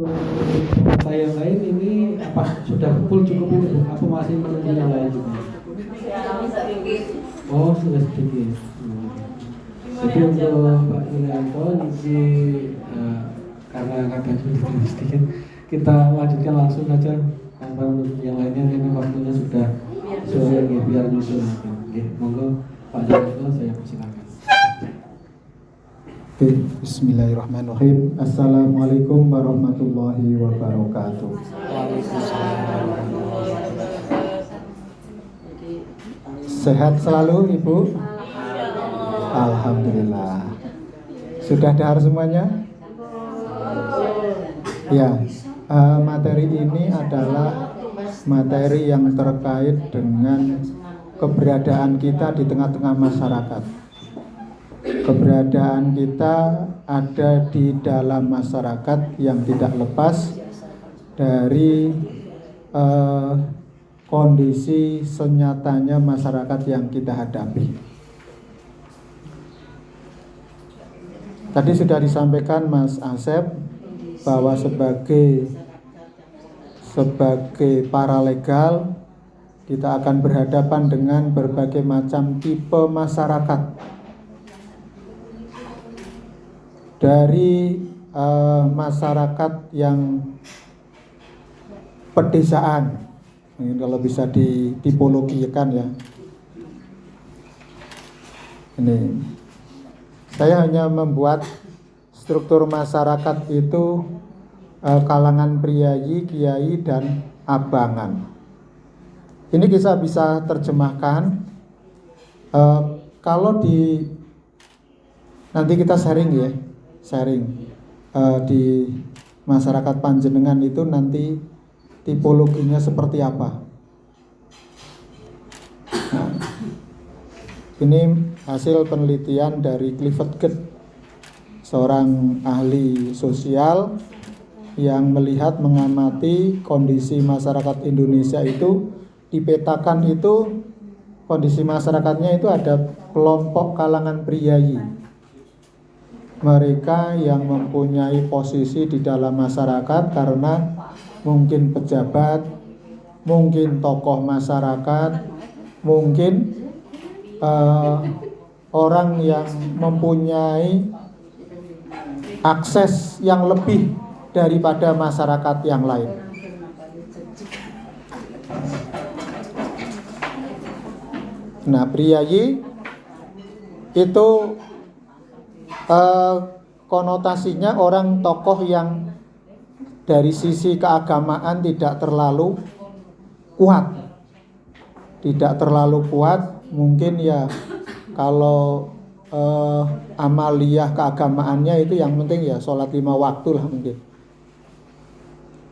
Untuk yang lain ini apa sudah full cukup ini Bu? Apa masih menunggu yang lain juga? Oh sudah sedikit. Jadi untuk Pak Yulianto ini karena kadang sedikit kita lanjutkan langsung saja. Karena untuk yang lainnya ini waktunya sudah sore biar nyusul. Monggo Pak Yulianto saya persilakan. Oke, bismillahirrahmanirrahim. Assalamualaikum warahmatullahi wabarakatuh. Sehat selalu Ibu? Alhamdulillah. Sudah dahar semuanya? Ya, materi ini adalah materi yang terkait dengan keberadaan kita di tengah-tengah masyarakat. Keberadaan kita ada di dalam masyarakat yang tidak lepas dari kondisi senyatanya masyarakat yang kita hadapi. Tadi sudah disampaikan Mas Asep bahwa sebagai paralegal kita akan berhadapan dengan berbagai macam tipe masyarakat. Dari masyarakat yang pedesaan, ini kalau bisa ditipologikan ya. Ini saya hanya membuat struktur masyarakat itu kalangan priayi, kiai, dan abangan. Ini kita bisa terjemahkan kalau nanti kita sharing ya. Di masyarakat Panjenengan itu nanti tipologinya seperti apa. Nah, ini hasil penelitian dari Clifford Gett, seorang ahli sosial yang melihat mengamati kondisi masyarakat Indonesia itu dipetakan itu kondisi masyarakatnya itu ada kelompok kalangan priayi. Mereka yang mempunyai posisi di dalam masyarakat karena mungkin pejabat, mungkin tokoh masyarakat, mungkin orang yang mempunyai akses yang lebih daripada masyarakat yang lain. Nah, priayi itu konotasinya orang tokoh yang dari sisi keagamaan tidak terlalu kuat. Mungkin ya kalau amaliyah keagamaannya itu yang penting ya sholat 5 waktu lah mungkin.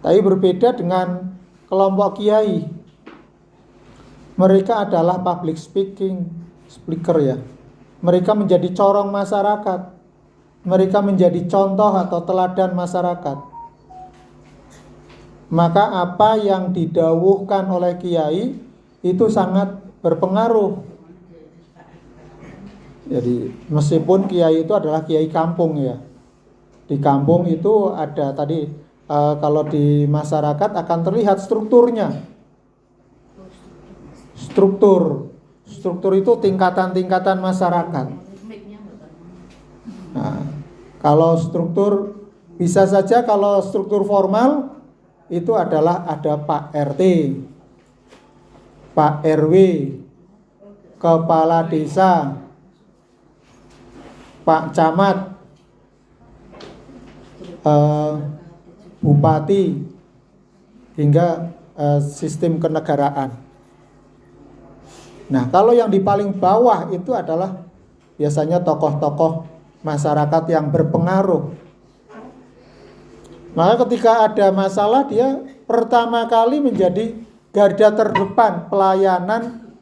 Tapi berbeda dengan kelompok kiai. Mereka adalah public speaker ya. Mereka menjadi corong masyarakat. Mereka menjadi contoh atau teladan masyarakat. Maka apa yang didhawuhkan oleh kiai itu sangat berpengaruh. Jadi meskipun kiai itu adalah kiai kampung ya. Di kampung itu ada tadi kalau di masyarakat akan terlihat strukturnya. Struktur itu tingkatan-tingkatan masyarakat. Nah, kalau struktur bisa saja kalau struktur formal itu adalah ada Pak RT, Pak RW, Kepala Desa, Pak Camat, Bupati, hingga sistem kenegaraan. Nah, kalau yang di paling bawah itu adalah biasanya tokoh-tokoh masyarakat yang berpengaruh. Maka ketika ada masalah dia pertama kali menjadi garda terdepan pelayanan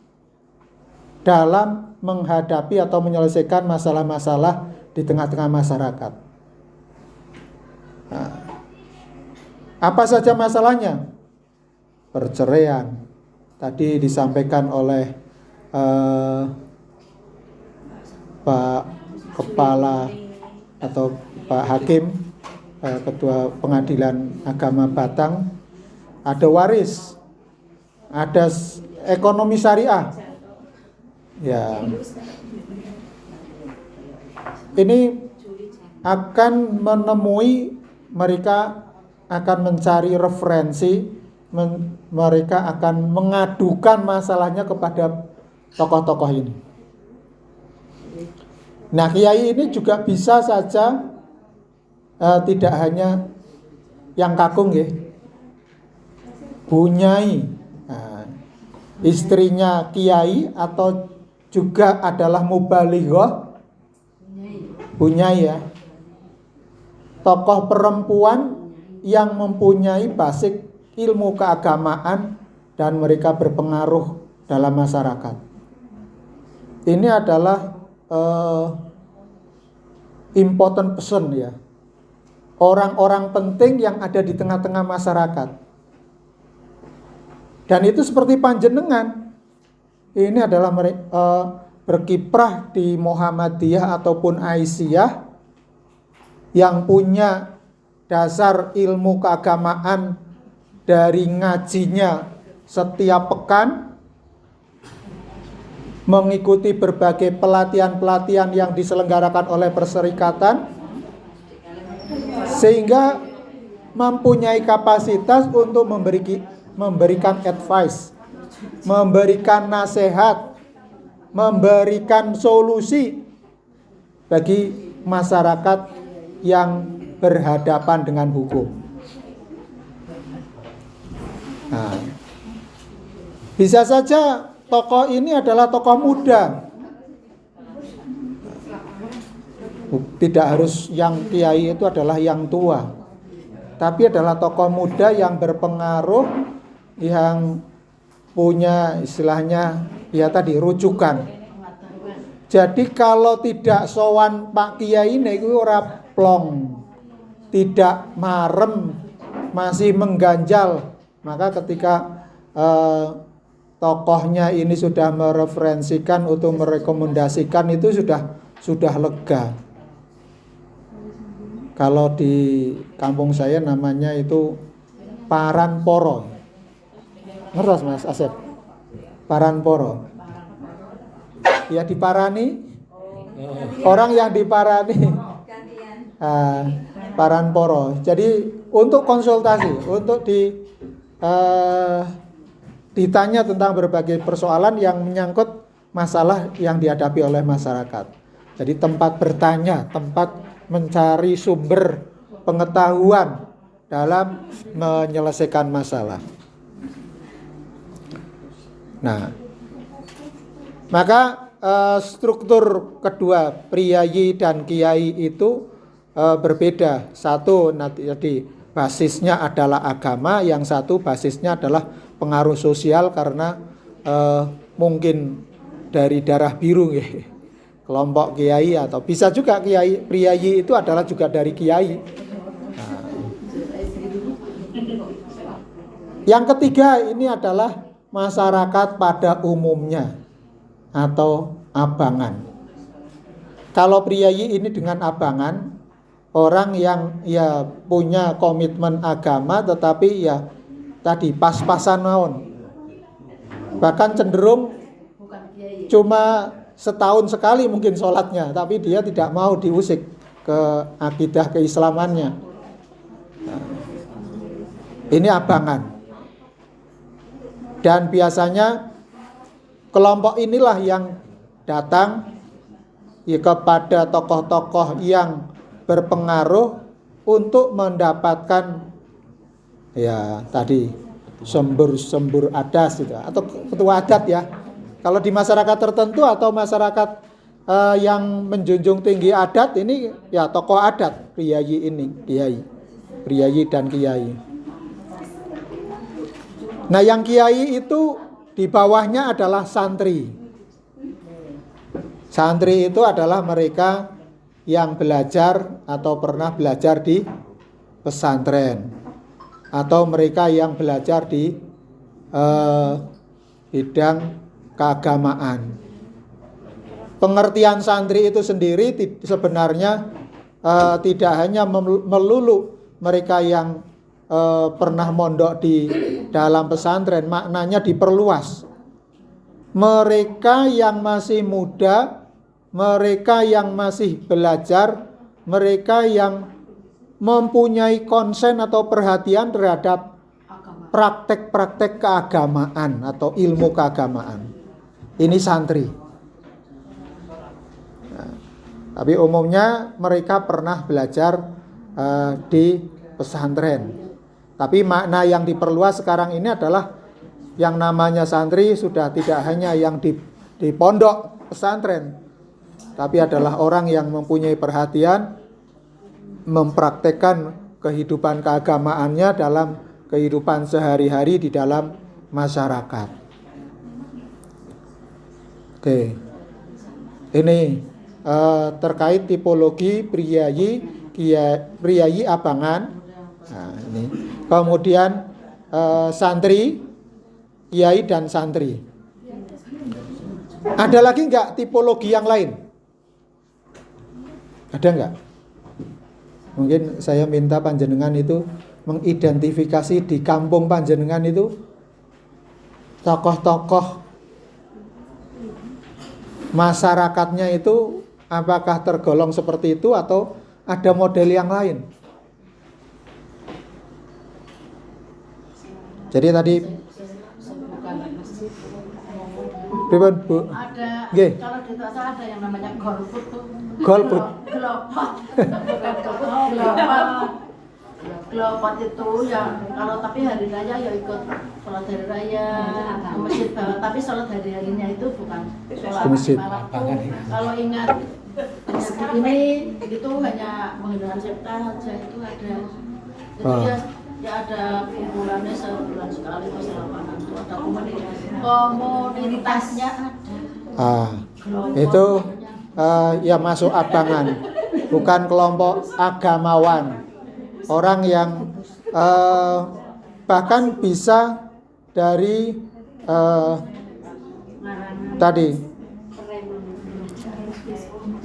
dalam menghadapi atau menyelesaikan masalah-masalah di tengah-tengah masyarakat. Nah, apa saja masalahnya? Perceraian. Tadi disampaikan oleh Pak Kepala atau Pak Hakim Ketua Pengadilan Agama Batang, ada waris, ada ekonomi syariah. Ya. Ini akan menemui, mereka akan mencari referensi, mereka akan mengadukan masalahnya kepada tokoh-tokoh ini. Nah, kiai ini juga bisa saja tidak hanya yang kakung ya, bunyai, istrinya kiai atau juga adalah mubalighah, bunyai ya, tokoh perempuan yang mempunyai basic ilmu keagamaan dan mereka berpengaruh dalam masyarakat. Ini adalah important person ya, orang-orang penting yang ada di tengah-tengah masyarakat. Dan itu seperti panjenengan, ini adalah berkiprah di Muhammadiyah ataupun Aisyah yang punya dasar ilmu keagamaan dari ngajinya setiap pekan, mengikuti berbagai pelatihan-pelatihan yang diselenggarakan oleh perserikatan, sehingga mempunyai kapasitas untuk memberikan advice, memberikan nasihat, memberikan solusi bagi masyarakat yang berhadapan dengan hukum. Nah, bisa saja tokoh ini adalah tokoh muda. Tidak harus yang kiai itu adalah yang tua, tapi adalah tokoh muda yang berpengaruh, yang punya istilahnya ya tadi rujukan. Jadi kalau tidak sowan Pak Kiai ini ora plong, tidak marem, masih mengganjal, maka ketika tokohnya ini sudah mereferensikan untuk merekomendasikan, itu sudah lega. Kalau di kampung saya namanya itu paran poro. Ngertos Mas Asep? Paran poro. Ya diparani. Orang yang diparani paran poro. Jadi untuk konsultasi, untuk ditanya tentang berbagai persoalan yang menyangkut masalah yang dihadapi oleh masyarakat. Jadi tempat bertanya, tempat mencari sumber pengetahuan dalam menyelesaikan masalah. Nah, maka struktur kedua priyayi dan kiai itu berbeda. Satu nanti basisnya adalah agama, yang satu basisnya adalah pengaruh sosial karena mungkin dari darah biru ya. Kelompok kiai, atau bisa juga kiai priyayi itu adalah juga dari kiai. Nah. Yang ketiga ini adalah masyarakat pada umumnya atau abangan. Kalau priyayi ini dengan abangan, orang yang ya punya komitmen agama tetapi ya tadi pas-pasan mawon. Bahkan cenderung cuma setahun sekali mungkin sholatnya, tapi dia tidak mau diusik ke akidah keislamannya. Nah, ini abangan. Dan biasanya kelompok inilah yang datang ya kepada tokoh-tokoh yang berpengaruh untuk mendapatkan ya tadi sembur adas gitu, atau ketua adat ya. Kalau di masyarakat tertentu atau masyarakat yang menjunjung tinggi adat ini ya tokoh adat, priyayi ini, kiai, priyayi dan kiai. Nah, yang kiai itu di bawahnya adalah santri. Santri itu adalah mereka yang belajar atau pernah belajar di pesantren, atau mereka yang belajar di bidang keagamaan. Pengertian santri itu sendiri sebenarnya tidak hanya melulu mereka yang pernah mondok di dalam pesantren, maknanya diperluas. Mereka yang masih muda, mereka yang masih belajar, mereka yang mempunyai konsen atau perhatian terhadap praktek-praktek keagamaan atau ilmu keagamaan. Ini santri. Nah, tapi umumnya mereka pernah belajar di pesantren. Tapi makna yang diperluas sekarang ini adalah yang namanya santri sudah tidak hanya yang di pondok pesantren, tapi adalah orang yang mempunyai perhatian, mempraktekkan kehidupan keagamaannya dalam kehidupan sehari-hari di dalam masyarakat. Oke, ini terkait tipologi priyayi abangan. Nah, ini. Kemudian santri, kiai dan santri. Ada lagi enggak tipologi yang lain? Ada enggak? Mungkin saya minta panjenengan itu mengidentifikasi di kampung panjenengan itu tokoh-tokoh masyarakatnya itu apakah tergolong seperti itu atau ada model yang lain? Jadi tadi Pripun, Bu? Ada, Nggih. kalau di Tasar ada yang namanya golput tuh. Golput. Gelopot. Gelopot. Gelopot itu ya, kalau tapi hari raya ya ikut sholat hari raya ke masjid bawah. Tapi sholat hari harinya itu bukan sholat Ke masjid. malam. Kalau ingat ini itu hanya menggunakan septa saja itu ada. Itu ya ada kumpulannya sebulan sekali pas lapangan itu ada komunitasnya ada. Itu ya masuk abangan, bukan kelompok agamawan. Orang yang bahkan bisa dari tadi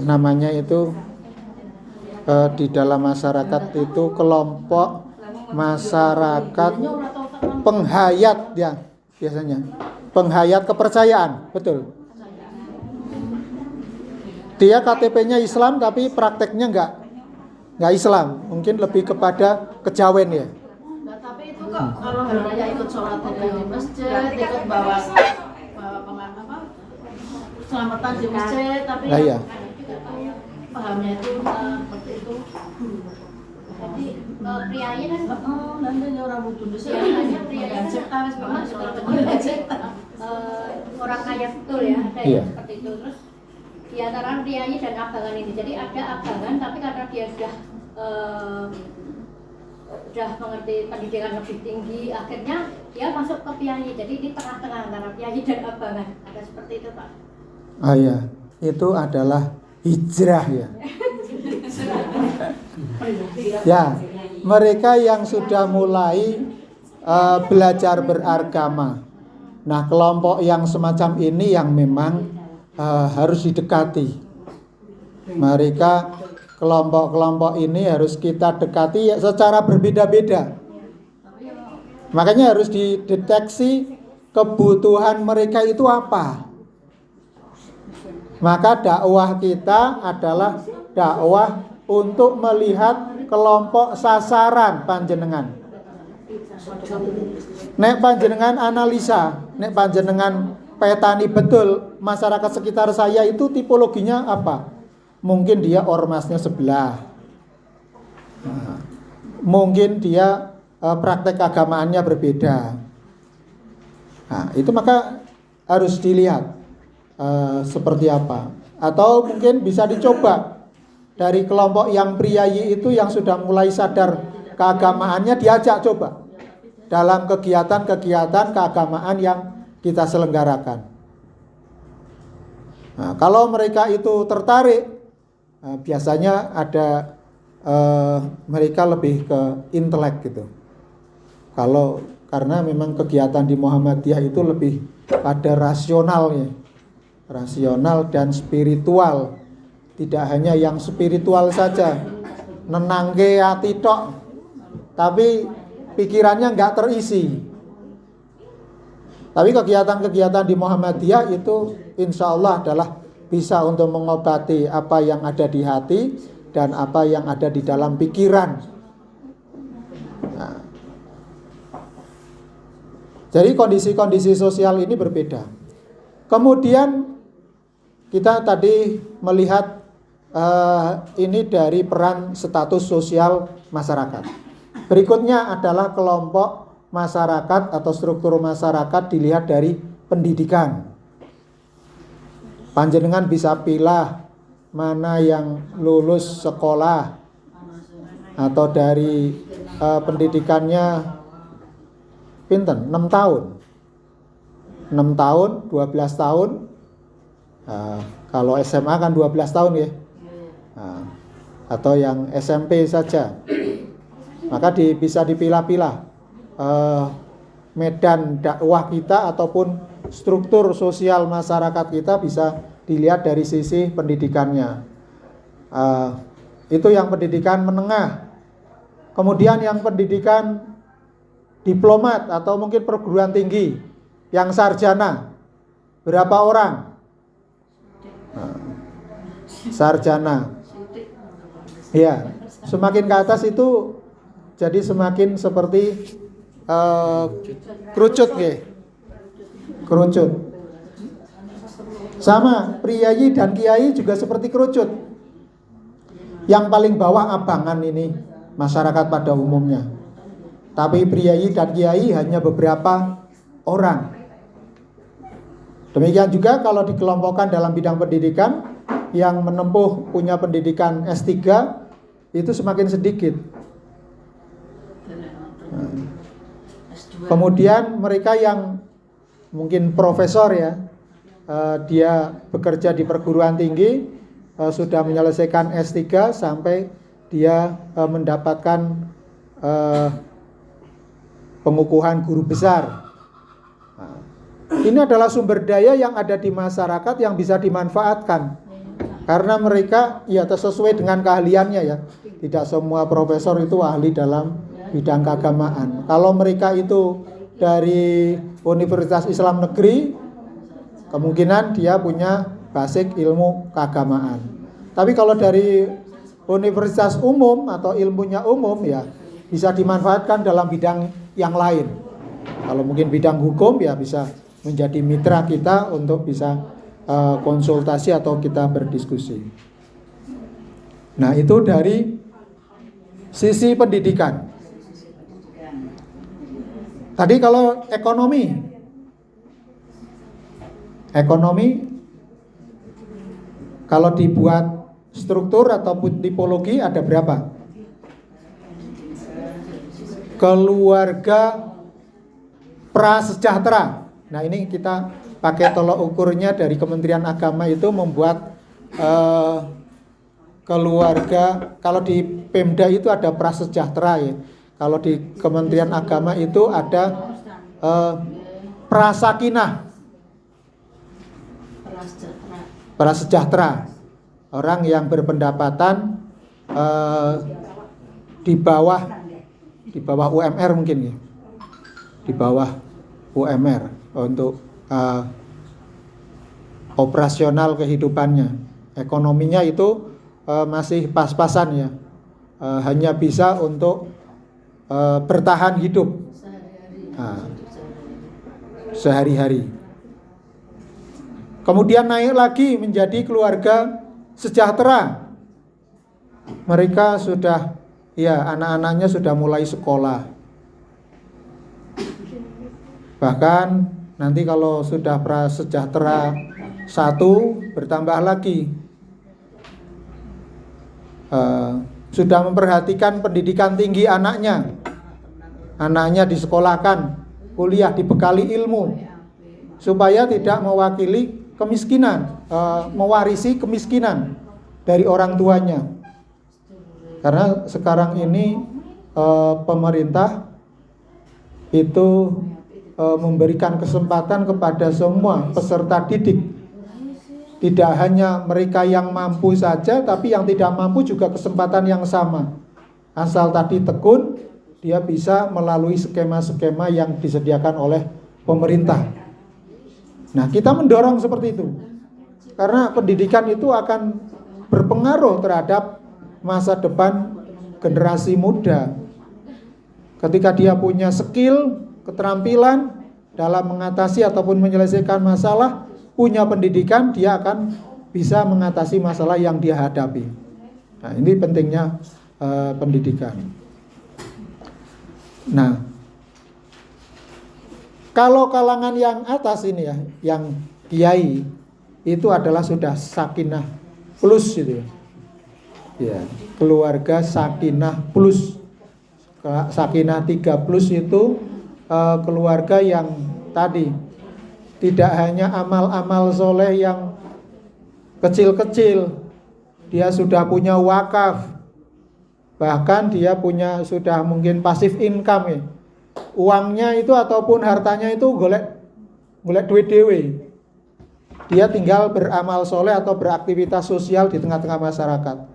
namanya itu di dalam masyarakat itu kelompok masyarakat penghayat ya biasanya, penghayat kepercayaan, betul. Dia KTP-nya Islam tapi prakteknya enggak Islam, mungkin lebih kepada kejawen ya. Nah, tapi itu kok kalau hari raya ikut sholat di masjid, ikut bawa selamatan di masjid, tapi Iya. pahamnya itu seperti itu. Jadi prianya kan nanti orang butuh di sini. hanya prianya kan orang kaya betul ya, ada Iya. yang seperti itu. Terus di antara prianya dan abangan ini, jadi ada abangan tapi karena dia sudah mengerti pendidikan lebih tinggi, akhirnya dia masuk ke priayi. Jadi di tengah-tengah antara priayi dan abangan, ada seperti itu Pak. Iya, itu adalah hijrah ya. Ya, mereka yang sudah mulai belajar beragama. Nah, kelompok yang semacam ini yang memang harus didekati. Mereka kelompok-kelompok ini harus kita dekati ya, secara berbeda-beda. Makanya harus dideteksi kebutuhan mereka itu apa. Maka dakwah kita adalah dakwah untuk melihat kelompok sasaran panjenengan. Nek panjenengan analisa, nek panjenengan petani betul masyarakat sekitar saya itu tipologinya apa? Mungkin dia ormasnya sebelah. Nah, mungkin dia praktek agamaannya berbeda. Nah, itu maka harus dilihat seperti apa. Atau mungkin bisa dicoba dari kelompok yang priayi itu yang sudah mulai sadar keagamaannya, diajak coba dalam kegiatan-kegiatan keagamaan yang kita selenggarakan. Nah, kalau mereka itu tertarik, biasanya ada mereka lebih ke intelek gitu. Kalau karena memang kegiatan di Muhammadiyah itu lebih pada rasionalnya, rasional dan spiritual. Tidak hanya yang spiritual saja, nenangke ati tok, tapi pikirannya nggak terisi. Tapi kegiatan-kegiatan di Muhammadiyah itu insya Allah adalah bisa untuk mengobati apa yang ada di hati dan apa yang ada di dalam pikiran. Nah, jadi kondisi-kondisi sosial ini berbeda. Kemudian kita tadi melihat ini dari peran status sosial masyarakat. Berikutnya adalah kelompok masyarakat atau struktur masyarakat dilihat dari pendidikan. Panjenengan bisa pilih mana yang lulus sekolah atau dari pendidikannya pinten 6 tahun 12 tahun. Kalau SMA kan 12 tahun ya. Atau yang SMP saja, maka bisa dipilah-pilah medan dakwah kita ataupun struktur sosial masyarakat kita bisa dilihat dari sisi pendidikannya. Itu yang pendidikan menengah. Kemudian yang pendidikan diplomat atau mungkin perguruan tinggi, yang sarjana berapa orang? Sarjana. Ya, semakin ke atas itu jadi semakin seperti kerucut ya. Kerucut. Sama priyayi dan kiai juga seperti kerucut. Yang paling bawah abangan ini masyarakat pada umumnya. Tapi priyayi dan kiai hanya beberapa orang. Demikian juga kalau dikelompokkan dalam bidang pendidikan, yang menempuh punya pendidikan S3 itu semakin sedikit. Kemudian mereka yang mungkin profesor ya, dia bekerja di perguruan tinggi, sudah menyelesaikan S3 sampai dia mendapatkan pengukuhan guru besar. Ini adalah sumber daya yang ada di masyarakat yang bisa dimanfaatkan. Karena mereka ya sesuai dengan keahliannya ya. Tidak semua profesor itu ahli dalam bidang keagamaan. Kalau mereka itu dari Universitas Islam Negeri, kemungkinan dia punya basic ilmu keagamaan. Tapi kalau dari universitas umum atau ilmunya umum ya bisa dimanfaatkan dalam bidang yang lain. Kalau mungkin bidang hukum ya bisa menjadi mitra kita untuk bisa konsultasi atau kita berdiskusi. Nah, itu dari sisi pendidikan. Tadi kalau ekonomi kalau dibuat struktur ataupun tipologi ada berapa? Keluarga prasejahtera. Nah, ini kita pakai tolok ukurnya dari Kementerian Agama itu membuat keluarga. Kalau di Pemda itu ada prasejahtera ya. Kalau di Kementerian Agama itu ada prasakinah. Prasejahtera. Orang yang berpendapatan di bawah UMR mungkin ya. Di bawah UMR untuk operasional kehidupannya, ekonominya itu masih pas-pasan ya, hanya bisa untuk bertahan hidup sehari-hari. Kemudian naik lagi menjadi keluarga sejahtera. Mereka sudah ya anak-anaknya sudah mulai sekolah. Bahkan nanti kalau sudah prasejahtera 1 bertambah lagi, sudah memperhatikan pendidikan tinggi anaknya disekolahkan, kuliah, dibekali ilmu supaya tidak mewakili kemiskinan, mewarisi kemiskinan dari orang tuanya. Karena sekarang ini pemerintah itu memberikan kesempatan kepada semua peserta didik. Tidak hanya mereka yang mampu saja, tapi yang tidak mampu juga kesempatan yang sama. Asal tadi tekun, dia bisa melalui skema-skema yang disediakan oleh pemerintah. Nah, kita mendorong seperti itu. Karena pendidikan itu akan berpengaruh terhadap masa depan generasi muda. Ketika dia punya skill, keterampilan dalam mengatasi ataupun menyelesaikan masalah, punya pendidikan, dia akan bisa mengatasi masalah yang dia hadapi. Nah, ini pentingnya pendidikan. Nah, kalau kalangan yang atas ini ya, yang kiai, itu adalah sudah sakinah plus gitu ya. Ya, keluarga sakinah plus. Sakinah 3 plus itu keluarga yang tadi tidak hanya amal-amal soleh yang kecil-kecil, dia sudah punya wakaf, bahkan dia punya sudah mungkin pasif income ya. Uangnya itu ataupun hartanya itu golek duit dewe. Dia tinggal beramal soleh atau beraktivitas sosial di tengah-tengah masyarakat.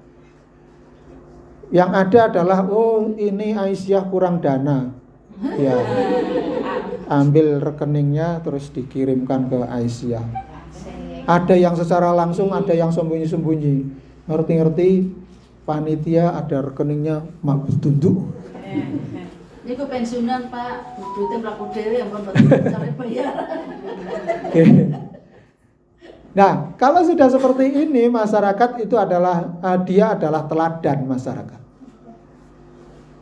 Yang ada adalah, oh ini Aisyah kurang dana, ya ambil rekeningnya terus dikirimkan ke Aisyah. Ada yang secara langsung, ada yang sembunyi-sembunyi. Ngerti-ngerti panitia ada rekeningnya mabus tunduk. Ini ku pensiunan Pak, duitnya melaku dewe yang kon cari bayar. Oke. Nah, kalau sudah seperti ini, masyarakat itu adalah dia adalah teladan masyarakat.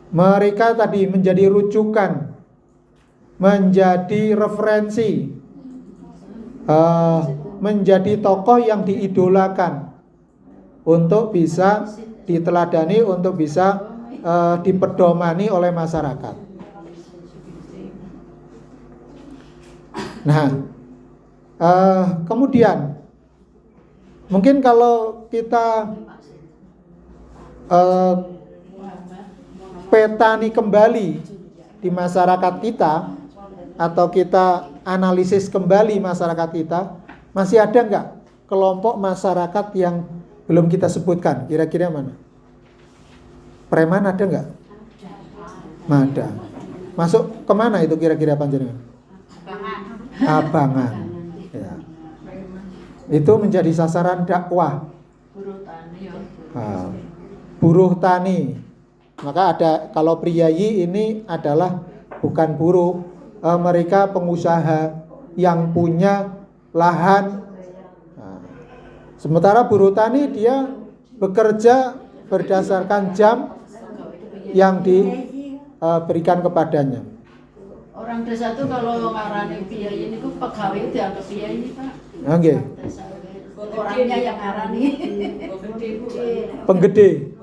Mereka tadi menjadi rujukan, menjadi referensi, menjadi tokoh yang diidolakan untuk bisa diteladani, untuk bisa dipedomani oleh masyarakat. Nah, kemudian mungkin kalau kita petani kembali di masyarakat kita, atau kita analisis kembali masyarakat kita, masih ada nggak kelompok masyarakat yang belum kita sebutkan? Kira-kira mana? Preman ada nggak? Ada. Masuk kemana itu kira-kira panjenengan? Abangan. Ya. Itu menjadi sasaran dakwah. Buruh tani. Maka ada, kalau priyayi ini adalah bukan buruh, mereka pengusaha yang punya lahan. Sementara buruh tani dia bekerja berdasarkan jam yang diberikan kepadanya. Orang desa itu kalau ngarani priyayi ini ku pegawai dianggap priyayi Pak. Oke. Orangnya yang ngarani. Penggede.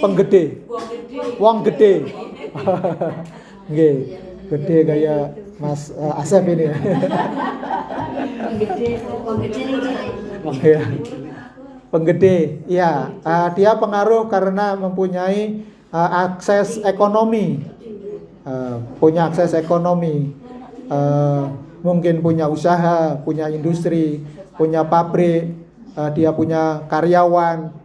Penggede. Wong gede. Nggih, gede kayak Mas Asep ini. Penggede. Ya, dia pengaruh karena mempunyai akses ekonomi. Punya akses ekonomi. Mungkin punya usaha, punya industri, punya pabrik, dia punya karyawan.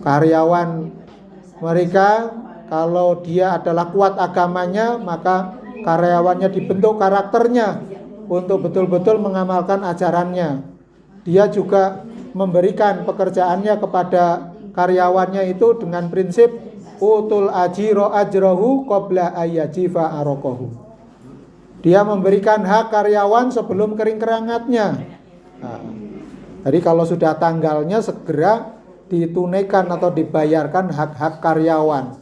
Karyawan mereka, kalau dia adalah kuat agamanya, maka karyawannya dibentuk karakternya untuk betul-betul mengamalkan ajarannya. Dia juga memberikan pekerjaannya kepada karyawannya itu dengan prinsip utul ajiro ajrohu qabla ayajifa arokohu. Dia memberikan hak karyawan sebelum kering keringatnya. Jadi kalau sudah tanggalnya segera ditunaikan atau dibayarkan hak-hak karyawan.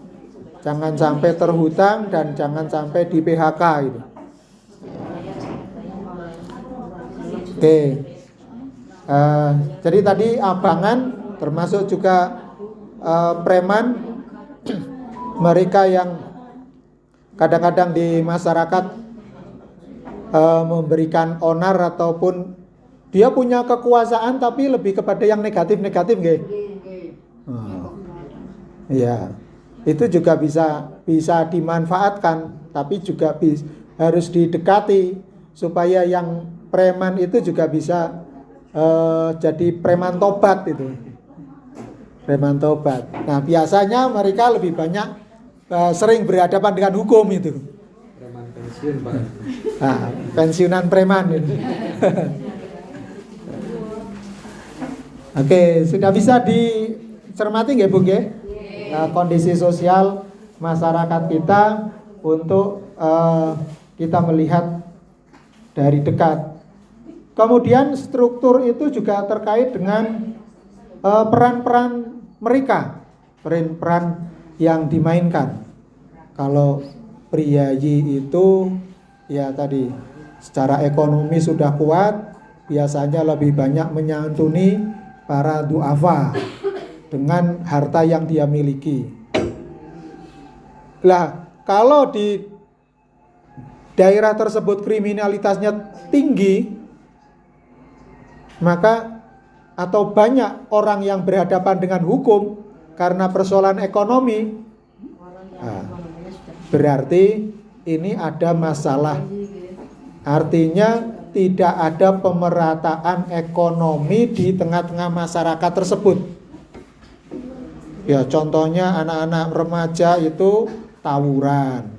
Jangan sampai terhutang dan jangan sampai di PHK itu. Oke. Jadi tadi abangan termasuk juga preman, mereka yang kadang-kadang di masyarakat memberikan onar ataupun dia punya kekuasaan tapi lebih kepada yang negatif-negatif nggih. Ya, itu juga bisa dimanfaatkan, tapi juga harus didekati supaya yang preman itu juga bisa jadi preman tobat itu. Preman tobat. Nah, biasanya mereka lebih banyak sering berhadapan dengan hukum itu. Preman pensiun, Pak. Nah, pensiunan preman itu. Oke, sudah bisa dicermati nggih Bu nggih? Kondisi sosial masyarakat kita untuk kita melihat dari dekat. Kemudian struktur itu juga terkait dengan peran-peran mereka, peran-peran yang dimainkan. Kalau priyayi itu ya tadi secara ekonomi sudah kuat, biasanya lebih banyak menyantuni para duafa dengan harta yang dia miliki. Lah, kalau di daerah tersebut kriminalitasnya tinggi, maka atau banyak orang yang berhadapan dengan hukum karena persoalan ekonomi, berarti ini ada masalah. Artinya tidak ada pemerataan ekonomi di tengah-tengah masyarakat tersebut. Ya, contohnya anak-anak remaja itu tawuran.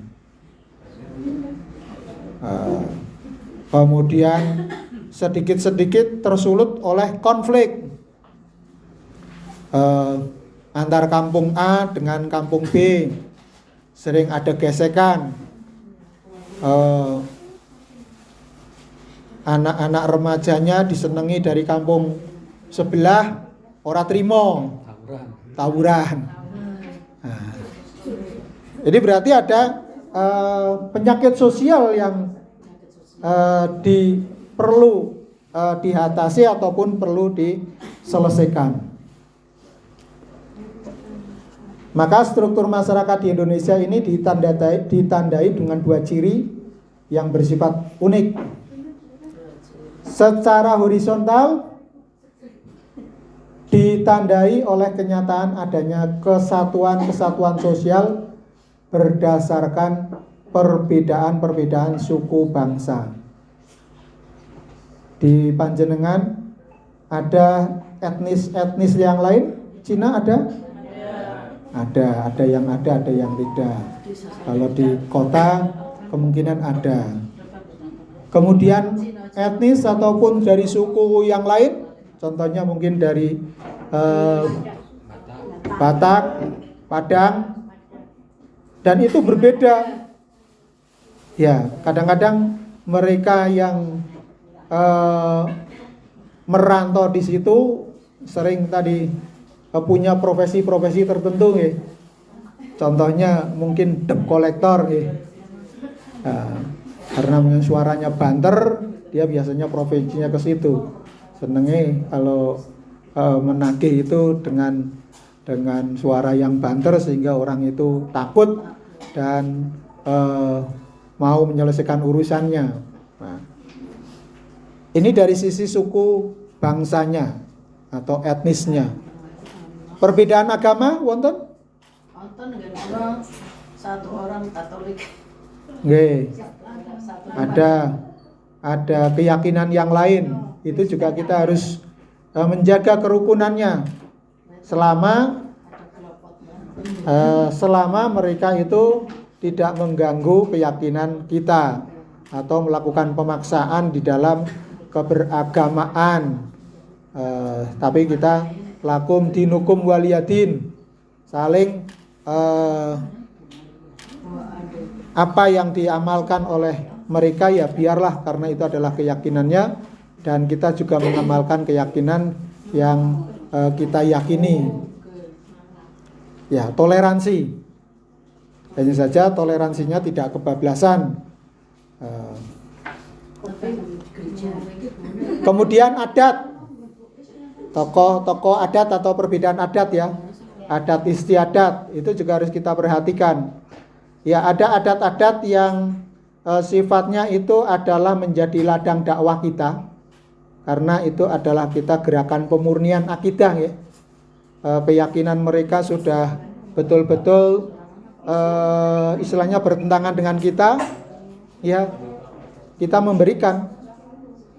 Kemudian sedikit-sedikit tersulut oleh konflik antar kampung A dengan kampung B. Sering ada gesekan. Anak-anak remajanya disenangi dari kampung sebelah, ora trimo, tawuran. Nah, jadi berarti ada penyakit sosial yang perlu diatasi ataupun perlu diselesaikan. Maka struktur masyarakat di Indonesia ini ditandai dengan dua ciri yang bersifat unik. Secara horizontal ditandai oleh kenyataan adanya kesatuan-kesatuan sosial berdasarkan perbedaan-perbedaan suku bangsa. Di Panjenengan ada etnis yang lain? Cina ada? Ada yang ada yang tidak. Kalau di kota kemungkinan ada. Kemudian etnis ataupun dari suku yang lain, contohnya mungkin dari Batak, Padang, dan itu berbeda. Ya, kadang-kadang mereka yang merantau di situ sering tadi punya profesi-profesi tertentu ya. Contohnya mungkin debt collector ya. Karena suaranya banter, dia biasanya profesinya ke situ. Senengnya kalau menagih itu dengan suara yang banter sehingga orang itu takut dan mau menyelesaikan urusannya. Nah, ini dari sisi suku bangsanya atau etnisnya. Perbedaan agama wonten? Wonten nggih, satu orang Katolik. Nggih. Ada keyakinan yang lain. Itu juga kita harus menjaga kerukunannya selama mereka itu tidak mengganggu keyakinan kita atau melakukan pemaksaan di dalam keberagamaan. Tapi kita lakum dinukum waliyadin, saling apa yang diamalkan oleh mereka ya biarlah, karena itu adalah keyakinannya, dan kita juga mengamalkan keyakinan yang kita yakini. Ya, toleransi. Hanya saja toleransinya tidak kebablasan. Kemudian adat, tokoh adat atau perbedaan adat ya, adat istiadat itu juga harus kita perhatikan. Ya, ada adat-adat yang sifatnya itu adalah menjadi ladang dakwah kita, karena itu adalah kita gerakan pemurnian akidah ya. Keyakinan mereka sudah betul-betul istilahnya bertentangan dengan kita, ya kita memberikan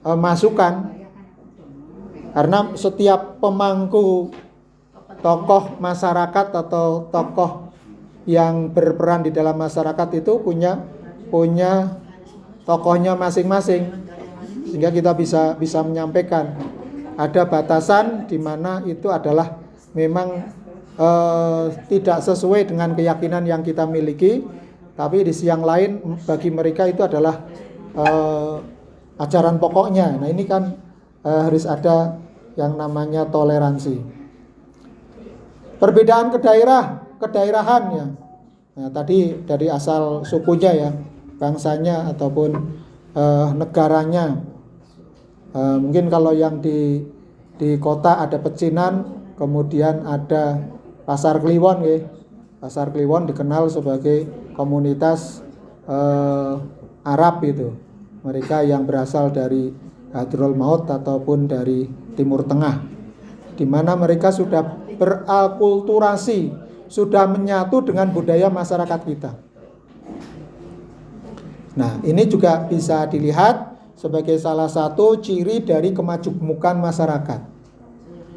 masukan, karena setiap pemangku tokoh masyarakat atau tokoh yang berperan di dalam masyarakat itu punya tokohnya masing-masing, sehingga kita bisa menyampaikan ada batasan di mana itu adalah memang tidak sesuai dengan keyakinan yang kita miliki, tapi di sisi yang lain bagi mereka itu adalah ajaran pokoknya. Nah ini kan harus ada yang namanya toleransi. Perbedaan kedaerahan ya. Nah, tadi dari asal sukunya ya, bangsanya ataupun negaranya. Mungkin kalau yang di kota ada pecinan, kemudian ada Pasar Kliwon ya. Pasar Kliwon dikenal sebagai komunitas Arab itu. Mereka yang berasal dari Hadrul Maut ataupun dari Timur Tengah, di mana mereka sudah berakulturasi, sudah menyatu dengan budaya masyarakat kita. Nah, ini juga bisa dilihat sebagai salah satu ciri dari kemajemukan masyarakat.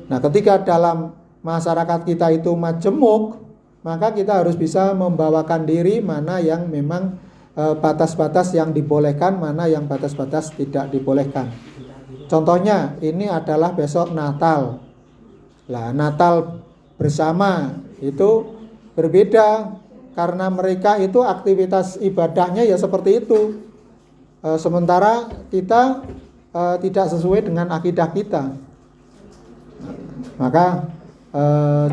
Nah, ketika dalam masyarakat kita itu majemuk, maka kita harus bisa membawakan diri mana yang memang batas-batas yang dibolehkan, mana yang batas-batas tidak dibolehkan. Contohnya, ini adalah besok Natal. Lah, Natal bersama itu berbeda karena mereka itu aktivitas ibadahnya ya seperti itu. Sementara kita tidak sesuai dengan akidah kita. Maka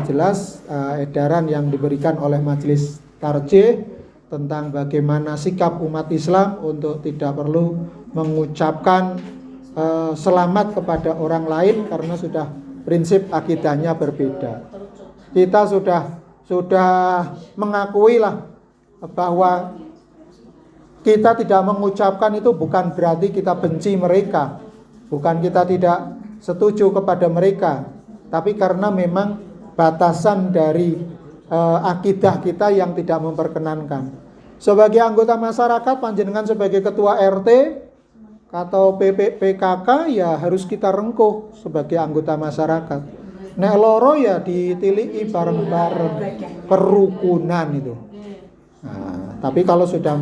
jelas edaran yang diberikan oleh Majelis Tarjih tentang bagaimana sikap umat Islam untuk tidak perlu mengucapkan selamat kepada orang lain karena sudah prinsip akidahnya berbeda. Kita sudah mengakui lah bahwa kita tidak mengucapkan itu bukan berarti kita benci mereka, bukan kita tidak setuju kepada mereka, tapi karena memang batasan dari akidah kita yang tidak memperkenankan. Sebagai anggota masyarakat, panjenengan sebagai ketua RT atau PKK ya harus kita rengkuh sebagai anggota masyarakat. Nek loro ya ditiliki bareng-bareng, kerukunan itu. Nah, tapi kalau sudah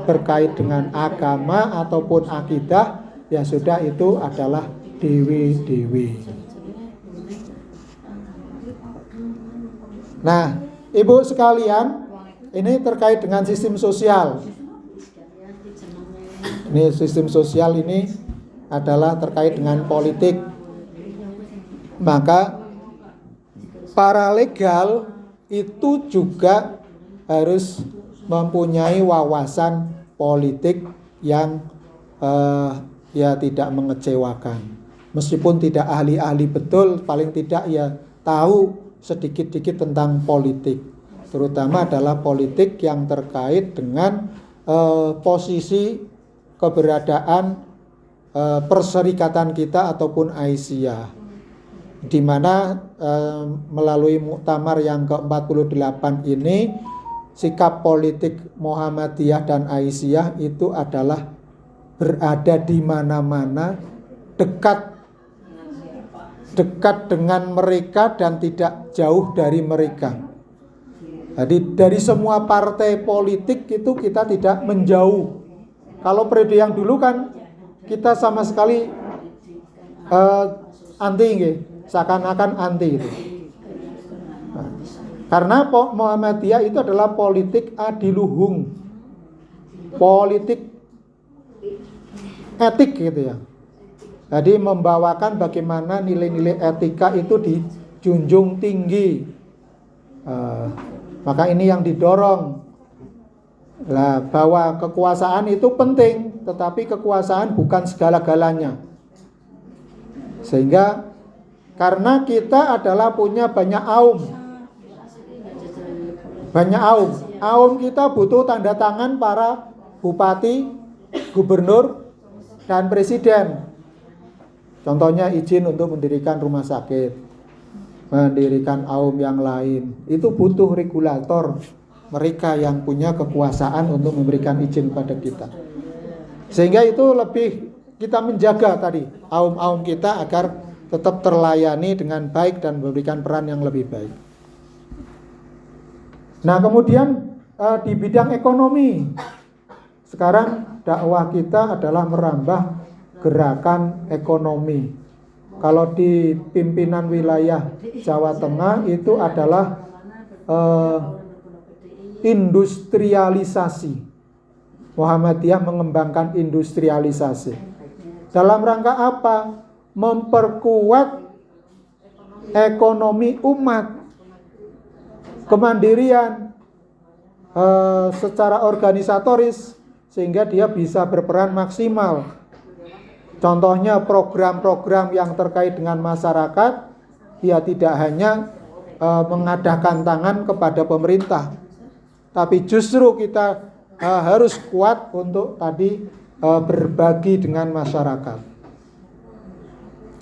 berkait dengan agama ataupun akidah, ya sudah itu adalah dewi-dewi. Nah, ibu sekalian, ini terkait dengan sistem sosial. Ini sistem sosial ini adalah terkait dengan politik. Maka para legal itu juga harus mempunyai wawasan politik yang ya tidak mengecewakan. Meskipun tidak ahli-ahli betul, paling tidak ya tahu sedikit-sedikit tentang politik. Terutama adalah politik yang terkait dengan posisi keberadaan perserikatan kita ataupun Aisyah, di mana melalui muktamar yang ke-48 ini sikap politik Muhammadiyah dan Aisyah itu adalah berada di mana-mana, dekat dengan mereka dan tidak jauh dari mereka. Jadi dari semua partai politik itu kita tidak menjauh. Kalau periode yang dulu kan kita sama sekali anti, seakan-akan anti itu. Nah, karena Muhammadiyah itu adalah politik adiluhung, politik etik gitu ya. Jadi membawakan bagaimana nilai-nilai etika itu dijunjung tinggi. Maka ini yang didorong. Lah, bahwa kekuasaan itu penting, tetapi kekuasaan bukan segala-galanya. Sehingga karena kita adalah punya banyak aum kita butuh tanda tangan para bupati, gubernur, dan presiden. Contohnya izin untuk mendirikan rumah sakit, mendirikan aum yang lain. Itu butuh regulator, mereka yang punya kekuasaan untuk memberikan izin pada kita. Sehingga itu lebih kita menjaga tadi aum-aum kita agar tetap terlayani dengan baik dan memberikan peran yang lebih baik. Nah, kemudian di bidang ekonomi, sekarang dakwah kita adalah merambah gerakan ekonomi. Kalau di pimpinan wilayah Jawa Tengah itu adalah industrialisasi. Muhammadiyah mengembangkan industrialisasi. Dalam rangka apa? Memperkuat ekonomi umat, kemandirian secara organisatoris, sehingga dia bisa berperan maksimal. Contohnya program-program yang terkait dengan masyarakat, dia tidak hanya mengadahkan tangan kepada pemerintah, tapi justru kita harus kuat untuk tadi berbagi dengan masyarakat.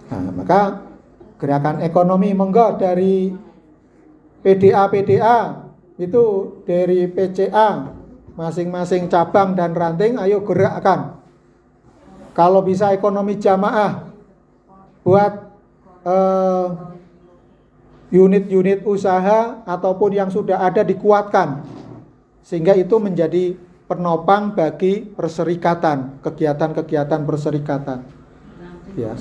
Nah, maka gerakan ekonomi monggo dari PDA itu, dari PCA, masing-masing cabang dan ranting, ayo gerakkan. Kalau bisa ekonomi jamaah, buat unit-unit usaha ataupun yang sudah ada dikuatkan, sehingga itu menjadi penopang bagi perserikatan, kegiatan-kegiatan perserikatan. Ya,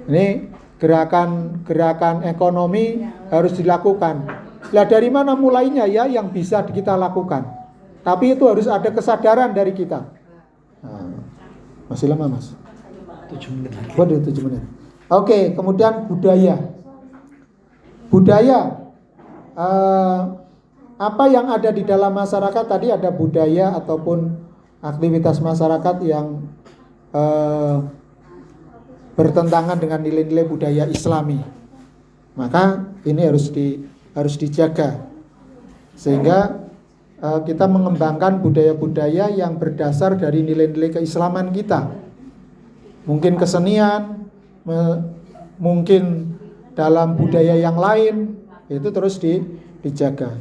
ini gerakan ekonomi harus dilakukan. Lah dari mana mulainya ya yang bisa kita lakukan? Tapi itu harus ada kesadaran dari kita. Nah, masih lama mas? 7 menit lagi. Waduh, 7 menit. Oke, kemudian budaya. Apa yang ada di dalam masyarakat tadi, ada budaya ataupun aktivitas masyarakat yang bertentangan dengan nilai-nilai budaya Islami. Maka ini harus dijaga, sehingga kita mengembangkan budaya-budaya yang berdasar dari nilai-nilai keislaman kita. Mungkin kesenian, mungkin dalam budaya yang lain, itu terus dijaga.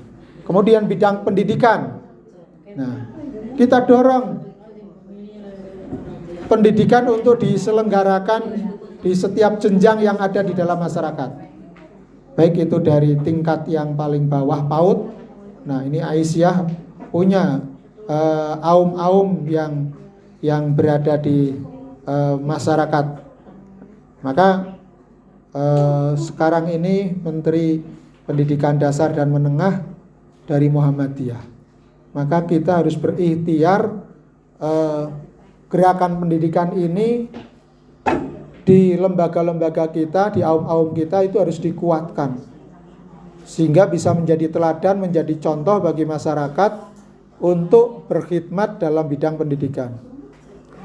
Kemudian bidang pendidikan. Nah, kita dorong pendidikan untuk diselenggarakan di setiap jenjang yang ada di dalam masyarakat. Baik itu dari tingkat yang paling bawah PAUD. Nah, ini Aisyah punya aum-aum yang berada di masyarakat. Maka sekarang ini Menteri Pendidikan Dasar dan Menengah dari Muhammadiyah. Maka kita harus berikhtiar gerakan pendidikan ini di lembaga-lembaga kita, di aum-aum kita itu harus dikuatkan, sehingga bisa menjadi teladan, menjadi contoh bagi masyarakat untuk berkhidmat dalam bidang pendidikan.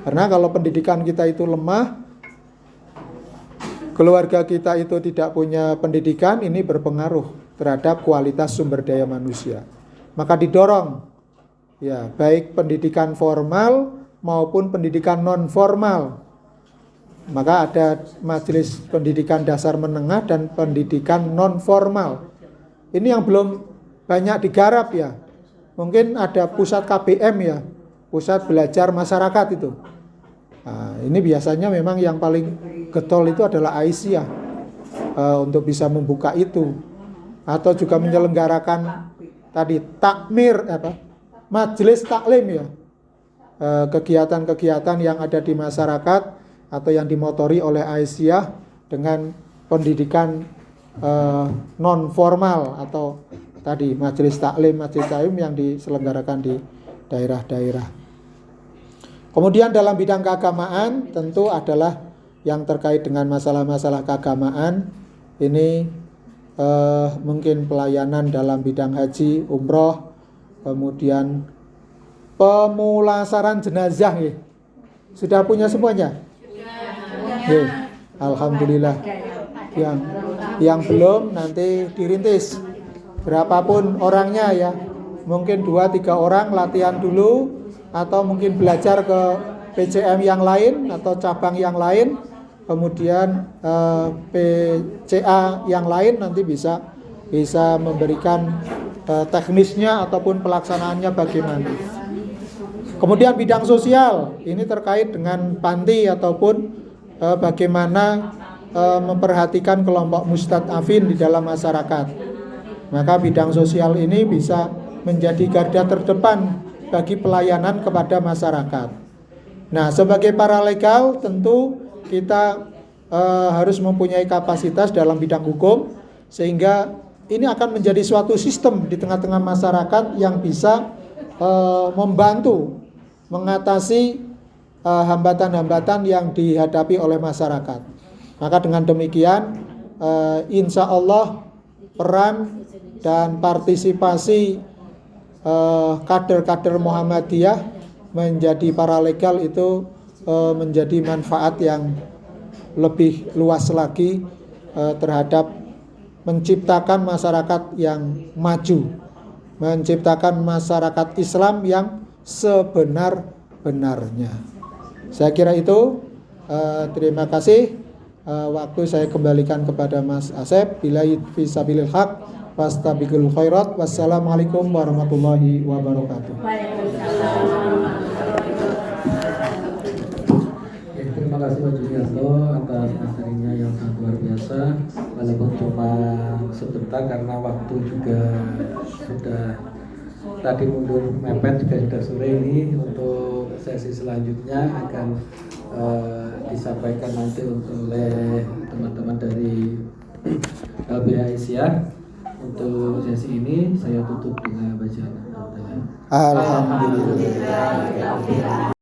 Karena kalau pendidikan kita itu lemah, keluarga kita itu tidak punya pendidikan, ini berpengaruh terhadap kualitas sumber daya manusia. Maka didorong, ya, baik pendidikan formal maupun pendidikan non formal. Maka ada majelis pendidikan dasar menengah dan pendidikan non formal. Ini yang belum banyak digarap ya. Mungkin ada pusat KBM ya, pusat belajar masyarakat itu. Nah, ini biasanya memang yang paling getol itu adalah Aisyah untuk bisa membuka itu, atau juga menyelenggarakan tadi takmir majelis taklim ya, kegiatan-kegiatan yang ada di masyarakat atau yang dimotori oleh Aisyah dengan pendidikan non formal atau tadi majelis taklim yang diselenggarakan di daerah-daerah. Kemudian dalam bidang keagamaan tentu adalah yang terkait dengan masalah-masalah keagamaan. Ini mungkin pelayanan dalam bidang haji, umroh, kemudian pemulasaran jenazah ya. Sudah punya semuanya? Ya, alhamdulillah. Yang belum nanti dirintis. Berapapun orangnya ya. Mungkin 2-3 orang latihan dulu, atau mungkin belajar ke PCM yang lain atau cabang yang lain, kemudian PCA yang lain nanti bisa memberikan teknisnya ataupun pelaksanaannya bagaimana. Kemudian bidang sosial, ini terkait dengan panti ataupun bagaimana memperhatikan kelompok mustadafin di dalam masyarakat. Maka bidang sosial ini bisa menjadi garda terdepan bagi pelayanan kepada masyarakat. Nah, sebagai paralegal tentu kita harus mempunyai kapasitas dalam bidang hukum, sehingga ini akan menjadi suatu sistem di tengah-tengah masyarakat yang bisa membantu mengatasi hambatan-hambatan yang dihadapi oleh masyarakat. Maka dengan demikian insya Allah peran dan partisipasi kader-kader Muhammadiyah menjadi paralegal itu menjadi manfaat yang lebih luas lagi terhadap menciptakan masyarakat yang maju, menciptakan masyarakat Islam yang sebenar-benarnya. Saya kira itu. Terima kasih. Waktu saya kembalikan kepada Mas Asep. Billahi fisabilil haq wastabiqul khairat. Wassalamualaikum warahmatullahi wabarakatuh. Terima kasih Pak Julianto atas materinya yang sangat luar biasa, walaupun cuma sebentar karena waktu juga sudah tadi mundur mepet, juga sudah sore ini. Untuk sesi selanjutnya akan disampaikan nanti oleh teman-teman dari LBH Isya. Untuk sesi ini saya tutup dengan bacaan. Alhamdulillah.